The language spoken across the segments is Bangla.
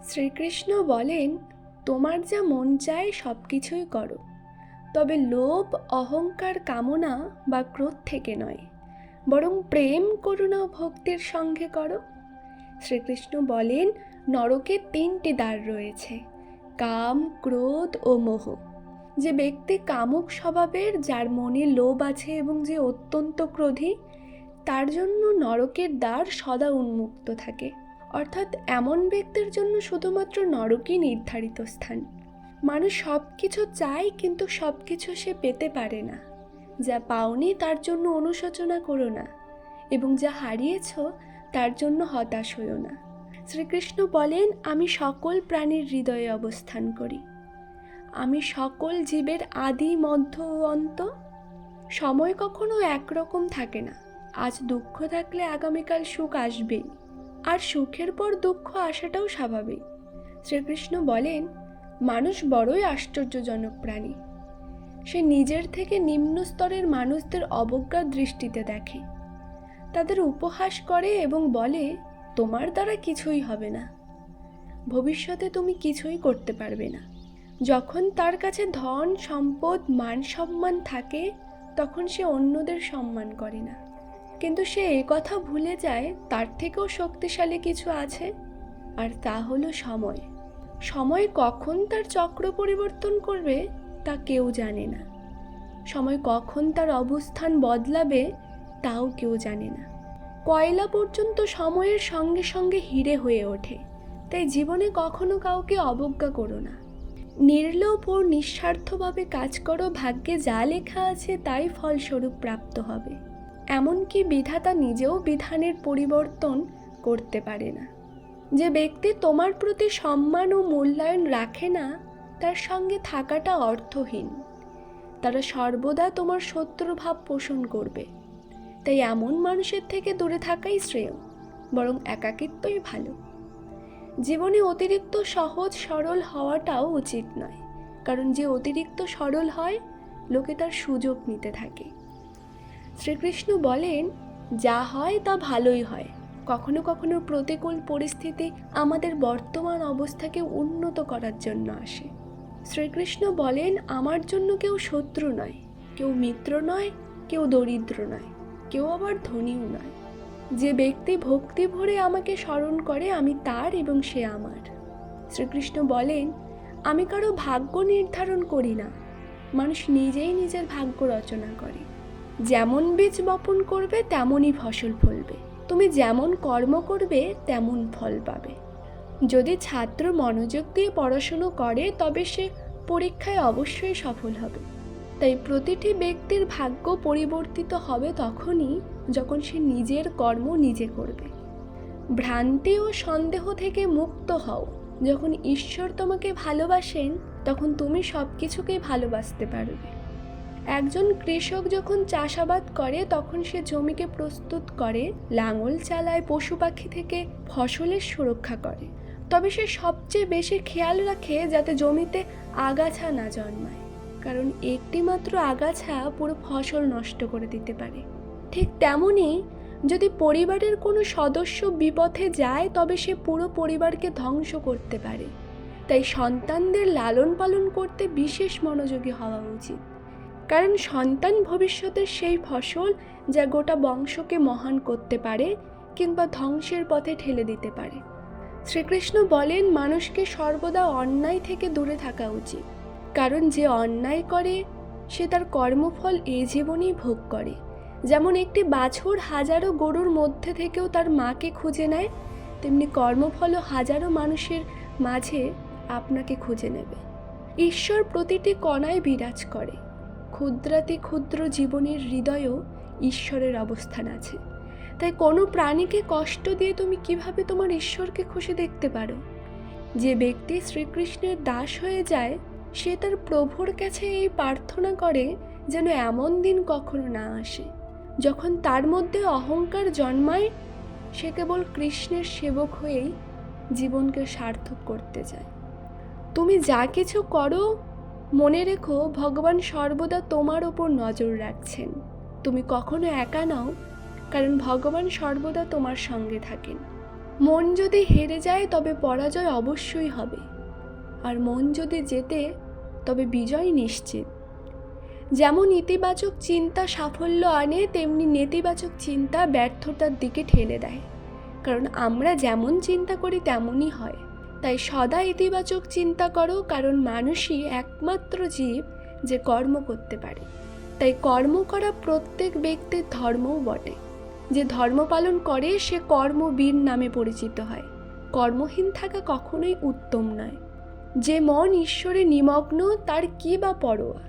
শ্রীকৃষ্ণ বলেন, তোমার যা মন চায় সব কিছুই করো, তবে লোভ, অহংকার, কামনা বা ক্রোধ থেকে নয়, বরং প্রেম, করুণা ও ভক্তির সঙ্গে করো। শ্রীকৃষ্ণ বলেন, নরকে 3টি দ্বার রয়েছে: কাম, ক্রোধ ও মোহ। যে ব্যক্তি কামুক স্বভাবের, যার মনে লোভ আছে এবং যে অত্যন্ত ক্রোধী, তার জন্য নরকের দ্বার সদা উন্মুক্ত থাকে। অর্থাৎ এমন ব্যক্তির জন্য শুধুমাত্র নরকই নির্ধারিত স্থান। মানুষ সব কিছু চায়, কিন্তু সব কিছু সে পেতে পারে না। যা পাওনি তার জন্য অনুশোচনা করো না, এবং যা হারিয়েছ তার জন্য হতাশ হইও না। শ্রীকৃষ্ণ বলেন, আমি সকল প্রাণীর হৃদয়ে অবস্থান করি। আমি সকল জীবের আদি, মধ্য ও অন্ত। সময় কখনো একরকম থাকে না। আজ দুঃখ থাকলে আগামীকাল সুখ আসবেই, আর সুখের পর দুঃখ আসাটাও স্বাভাবিক। শ্রীকৃষ্ণ বলেন, মানুষ বড়ই আশ্চর্যজনক প্রাণী। সে নিজের থেকে নিম্ন স্তরের মানুষদের অবজ্ঞার দৃষ্টিতে দেখে, তাদের উপহাস করে এবং বলে, তোমার দ্বারা কিছুই হবে না, ভবিষ্যতে তুমি কিছুই করতে পারবে না। যখন তার কাছে ধন, সম্পদ, মান সম্মান থাকে, তখন সে অন্যদের সম্মান করে না। কিন্তু সে কথা ভুলে যায়, তার থেকেও শক্তিশালী কিছু আছে, আর তা হলো সময়। সময় কখন তার চক্র পরিবর্তন করবে তা কেউ জানে না। সময় কখন তার অবস্থান বদলাবে তাও কেউ জানে না। কয়লা পর্যন্ত সময়ের সঙ্গে সঙ্গে হিরে হয়ে ওঠে। তাই জীবনে কখনো কাউকে অবজ্ঞা করো না। নির্লোভ ও নিঃস্বার্থভাবে কাজ করো, ভাগ্যে যা লেখা আছে তাই ফলস্বরূপ প্রাপ্ত হবে। এমনকি বিধাতা নিজেও বিধানের পরিবর্তন করতে পারে না। যে ব্যক্তি তোমার প্রতি সম্মান ও মূল্যায়ন রাখে না, তার সঙ্গে থাকাটা অর্থহীন। তারা সর্বদা তোমার শত্রুভাব পোষণ করবে। তাই এমন মানুষের থেকে দূরে থাকাই শ্রেয়, বরং একাকিত্বই ভালো। জীবনে অতিরিক্ত সহজ সরল হওয়াটাও উচিত নয়, কারণ যে অতিরিক্ত সরল হয়, লোকে তার সুযোগ নিতে থাকে। শ্রীকৃষ্ণ বলেন, যা হয় তা ভালোই হয়। কখনো কখনো প্রতিকূল পরিস্থিতি আমাদের বর্তমান অবস্থাকে উন্নত করার জন্য আসে। শ্রীকৃষ্ণ বলেন, আমার জন্য কেউ শত্রু নয়, কেউ মিত্র নয়, কেউ দরিদ্র নয়, কেউ আবার ধনীও নয়। যে ব্যক্তি ভক্তি ভরে আমাকে স্মরণ করে, আমি তার এবং সে আমার। শ্রীকৃষ্ণ বলেন, আমি কারো ভাগ্য নির্ধারণ করি না, মানুষ নিজেই নিজের ভাগ্য রচনা করে। যেমন বীজ বপন করবে তেমনই ফসল ফলবে। তুমি যেমন কর্ম করবে তেমন ফল পাবে। যদি ছাত্র মনোযোগ দিয়ে পড়াশুনো করে, তবে সে পরীক্ষায় অবশ্যই সফল হবে। তাই প্রতিটি ব্যক্তির ভাগ্য পরিবর্তিত হবে তখনই যখন সে নিজের কর্ম নিজে করবে। ভ্রান্তি ও সন্দেহ থেকে মুক্ত হও। যখন ঈশ্বর তোমাকে ভালোবাসেন, তখন তুমি সব কিছুকেই ভালোবাসতে পারবে। একজন কৃষক যখন চাষাবাদ করে, তখন সে জমিকে প্রস্তুত করে, লাঙল চালায়, পশু পাখি থেকে ফসলের সুরক্ষা করে। তবে সে সবচেয়ে বেশি খেয়াল রাখে যাতে জমিতে আগাছা না জন্মায়, কারণ একটি মাত্র আগাছা পুরো ফসল নষ্ট করে দিতে পারে। ঠিক তেমনি যদি পরিবারের কোনো সদস্য বিপথে যায়, তবে সে পুরো পরিবারকে ধ্বংস করতে পারে। তাই সন্তানদের লালন পালন করতে বিশেষ মনোযোগী হওয়া উচিত, কারণ সন্তান ভবিষ্যতের সেই ফসল যা গোটা বংশকে মহান করতে পারে কিংবা ধ্বংসের পথে ঠেলে দিতে পারে। শ্রীকৃষ্ণ বলেন, মানুষকে সর্বদা অন্যায় থেকে দূরে থাকা উচিত, কারণ যে অন্যায় করে সে তার কর্মফল এ জীবনেই ভোগ করে। যেমন একটি বাছুর হাজারো গরুর মধ্যে থেকেও তার মাকে খুঁজে নেয়, তেমনি কর্মফলও হাজারো মানুষের মাঝে আপনাকে খুঁজে নেবে। ঈশ্বর প্রতিটি কণায় বিরাজ করে। ক্ষুদ্রাতি ক্ষুদ্র জীবনের হৃদয়েও ঈশ্বরের অবস্থান আছে। তাই কোনো প্রাণীকে কষ্ট দিয়ে তুমি কিভাবে তোমার ঈশ্বরকে খুশি দেখতে পারো? যে ব্যক্তি শ্রীকৃষ্ণের দাস হয়ে যায়, সে তার প্রভুর কাছে এই প্রার্থনা করে যেন এমন দিন কখনো না আসে যখন তার মধ্যে অহংকার জন্মায়। সে কেবল কৃষ্ণের সেবক হয়েই জীবনকে সার্থক করতে চায়। তুমি যা কিছু করো, মনে রেখো, ভগবান সর্বদা তোমার ওপর নজর রাখছেন। তুমি কখনো একা নও, কারণ ভগবান সর্বদা তোমার সঙ্গে থাকেন। মন যদি হেরে যায় তবে পরাজয় অবশ্যই হবে, আর মন যদি জেতে তবে বিজয় নিশ্চিত। যেমন ইতিবাচক চিন্তা সাফল্য আনে, তেমনি নেতিবাচক চিন্তা ব্যর্থতার দিকে ঠেলে দেয়। কারণ আমরা যেমন চিন্তা করি তেমনই হয়। তাই সদা ইতিবাচক চিন্তা করো, কারণ মানুষই একমাত্র জীব যে কর্ম করতে পারে। তাই কর্ম করা প্রত্যেক ব্যক্তির ধর্মও বটে। যে ধর্ম পালন করে সে কর্মবীর নামে পরিচিত হয়। কর্মহীন থাকা কখনোই উত্তম নয়। যে মন ঈশ্বরে নিমগ্ন তার কি বা পরোয়া,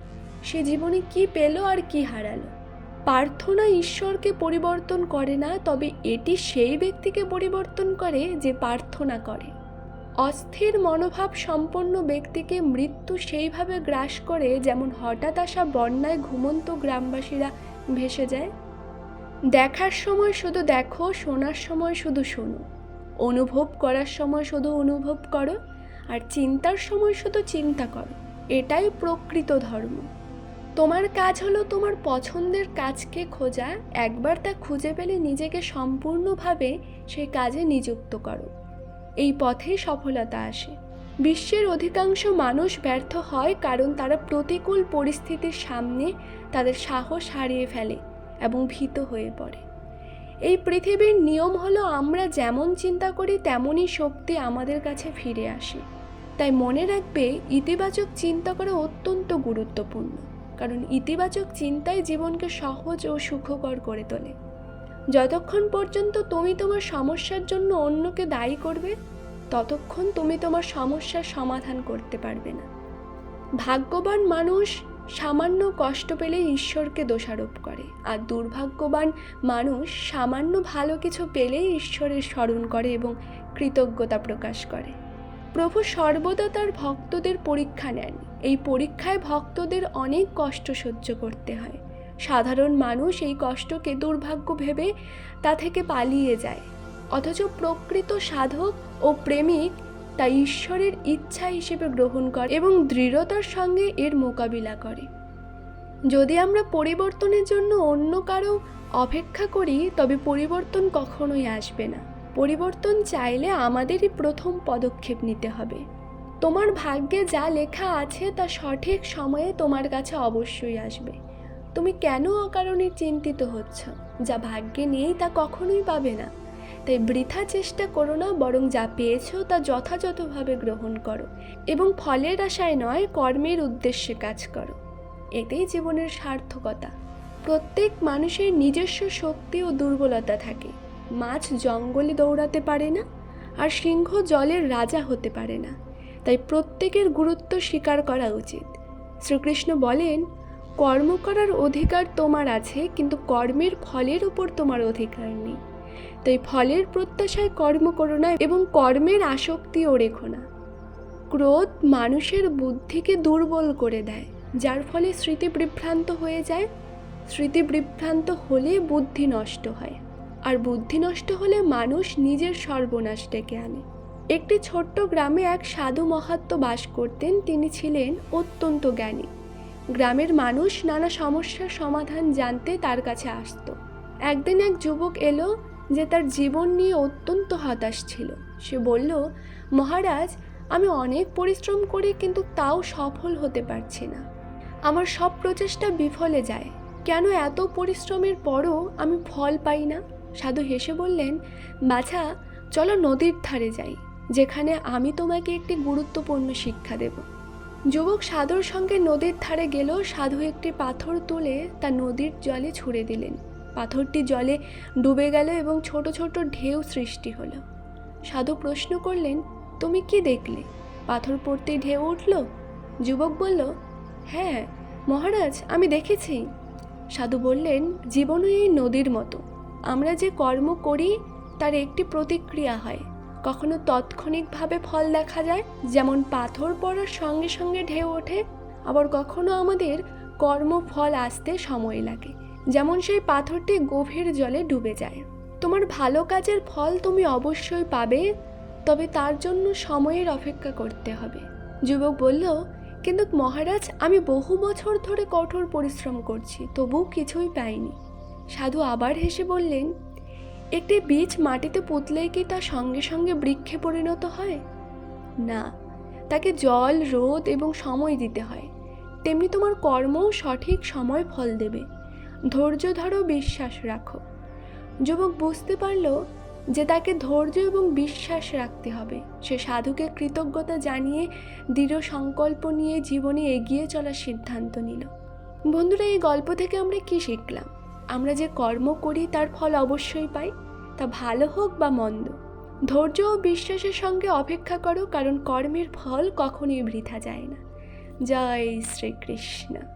সে জীবনে কি পেল আর কি হারালো। প্রার্থনা ঈশ্বরকে পরিবর্তন করে না, তবে এটি সেই ব্যক্তিকে পরিবর্তন করে যে প্রার্থনা করে। অস্থির মনোভাব সম্পন্ন ব্যক্তিকে মৃত্যু সেইভাবে গ্রাস করে যেমন হঠাৎ আসা বন্যায় ঘুমন্ত গ্রামবাসীরা ভেসে যায়। দেখার সময় শুধু দেখো, শোনার সময় শুধু শোনো, অনুভব করার সময় শুধু অনুভব করো, আর চিন্তার সময় শুধু চিন্তা করো। এটাই প্রকৃত ধর্ম। তোমার কাজ হলো তোমার পছন্দের কাজকে খোঁজা। একবার তা খুঁজে পেলে নিজেকে সম্পূর্ণভাবে সেই কাজে নিযুক্ত করো। এই পথেই সফলতা আসে। বিশ্বের অধিকাংশ মানুষ ব্যর্থ হয় কারণ তারা প্রতিকূল পরিস্থিতির সামনে তাদের সাহস হারিয়ে ফেলে এবং ভীত হয়ে পড়ে। এই পৃথিবীর নিয়ম হলো আমরা যেমন চিন্তা করি তেমনই শক্তি আমাদের কাছে ফিরে আসে। তাই মনে রাখবে, ইতিবাচক চিন্তা করা অত্যন্ত গুরুত্বপূর্ণ, কারণ ইতিবাচক চিন্তাই জীবনকে সহজ ও সুখকর করে তোলে। যতক্ষণ পর্যন্ত তুমি তোমার সমস্যার জন্য অন্যকে দায়ী করবে, ততক্ষণ তুমি তোমার সমস্যার সমাধান করতে পারবে না। ভাগ্যবান মানুষ সামান্য কষ্ট পেলে ঈশ্বরকে দোষারোপ করে, আর দুর্ভাগ্যবান মানুষ সামান্য ভালো কিছু পেলেই ঈশ্বরের স্মরণ করে এবং কৃতজ্ঞতা প্রকাশ করে। প্রভু সর্বদা তার ভক্তদের পরীক্ষা নেন। এই পরীক্ষায় ভক্তদের অনেক কষ্ট সহ্য করতে হয়। সাধারণ মানুষ এই কষ্টকে দুর্ভাগ্য ভেবে তা থেকে পালিয়ে যায়, অথচ প্রকৃত সাধক ও প্রেমিক তা ঈশ্বরের ইচ্ছা হিসেবে গ্রহণ করে এবং দৃঢ়তার সঙ্গে এর মোকাবিলা করে। যদি আমরা পরিবর্তনের জন্য অন্য কারো অপেক্ষা করি, তবে পরিবর্তন কখনোই আসবে না। পরিবর্তন চাইলে আমাদেরই প্রথম পদক্ষেপ নিতে হবে। তোমার ভাগ্যে যা লেখা আছে তা সঠিক সময়ে তোমার কাছে অবশ্যই আসবে। তুমি কেন অকারণে চিন্তিত হচ্ছ? যা ভাগ্যে নেই তা কখনোই পাবে না। তাই বৃথা চেষ্টা করো না, বরং যা পেয়েছো তা যথাযথভাবে গ্রহণ করো এবং ফলের আশায় নয়, কর্মের উদ্দেশ্যে কাজ করো। এতেই জীবনের সার্থকতা। প্রত্যেক মানুষের নিজস্ব শক্তি ও দুর্বলতা থাকে। মাছ জঙ্গলে দৌড়াতে পারে না, আর সিংহ জলের রাজা হতে পারে না। তাই প্রত্যেকের গুরুত্ব স্বীকার করা উচিত। শ্রীকৃষ্ণ বলেন, কর্ম করার অধিকার তোমার আছে, কিন্তু কর্মের ফলের উপর তোমার অধিকার নেই। তাই ফলের প্রত্যাশায় কর্ম করো না এবং কর্মের আসক্তিও রেখো না। ক্রোধ মানুষের বুদ্ধিকে দুর্বল করে দেয়, যার ফলে স্মৃতি বিভ্রান্ত হয়ে যায়। স্মৃতি বিভ্রান্ত হলে বুদ্ধি নষ্ট হয়, আর বুদ্ধি নষ্ট হলে মানুষ নিজের সর্বনাশ ডেকে আনে। একটি ছোট্ট গ্রামে এক সাধু মহাত্মা বাস করতেন। তিনি ছিলেন অত্যন্ত জ্ঞানী। গ্রামের মানুষ নানা সমস্যার সমাধান জানতে তার কাছে আসতো। একদিন এক যুবক এলো যে তার জীবন নিয়ে অত্যন্ত হতাশ ছিল। সে বলল, মহারাজ, আমি অনেক পরিশ্রম করি কিন্তু তাও সফল হতে পারছি না। আমার সব প্রচেষ্টা বিফলে যায়। কেন এত পরিশ্রমের পরও আমি ফল পাই না? সাধু হেসে বললেন, বাছা, চলো নদীর ধারে যাই, যেখানে আমি তোমাকে একটি গুরুত্বপূর্ণ শিক্ষা দেব। যুবক সাধুর সঙ্গে নদীর ধারে গেল। সাধু একটি পাথর তুলে তা নদীর জলে ছুঁড়ে দিলেন। পাথরটি জলে ডুবে গেল এবং ছোট ছোট ঢেউ সৃষ্টি হলো। সাধু প্রশ্ন করলেন, তুমি কি দেখলে? পাথর পড়তে ঢেউ উঠল? যুবক বলল, হ্যাঁ মহারাজ, আমি দেখেছি। সাধু বললেন, জীবনও এই নদীর মতো। আমরা যে কর্ম করি তার একটি প্রতিক্রিয়া হয়। কখনো তাৎক্ষণিকভাবে ফল দেখা যায়, যেমন পাথর পড়ার সঙ্গে সঙ্গে ঢেউ ওঠে। আবার কখনো আমাদের কর্মফল আসতে সময় লাগে, যেমন সেই পাথরটি গভীর জলে ডুবে যায়। তোমার ভালো কাজের ফল তুমি অবশ্যই পাবে, তবে তার জন্য সময়ের অপেক্ষা করতে হবে। যুবক বলল, কিন্তু মহারাজ, আমি বহু বছর ধরে কঠোর পরিশ্রম করছি, তবুও কিছুই পাইনি। সাধু আবার হেসে বললেন, একটি বীজ মাটিতে পুঁতলেই কি তা সঙ্গে সঙ্গে বৃক্ষে পরিণত হয়? না, তাকে জল, রোদ এবং সময় দিতে হয়। তেমনি তোমার কর্মও সঠিক সময় ফল দেবে। ধৈর্য ধরো, বিশ্বাস রাখো। যুবক বুঝতে পারল যে তাকে ধৈর্য এবং বিশ্বাস রাখতে হবে। সে সাধুকে কৃতজ্ঞতা জানিয়ে দৃঢ় সংকল্প নিয়ে জীবনে এগিয়ে চলার সিদ্ধান্ত নিল। বন্ধুরা, এই গল্প থেকে আমরা কি শিখলাম? আমরা যে কর্ম করি তার ফল অবশ্যই পাই, তা ভালো হোক বা মন্দ। ধৈর্য ও বিশ্বাসের সঙ্গে অপেক্ষা করো, কারণ কর্মের ফল কখনোই বৃথা যায় না। জয় শ্রীকৃষ্ণ।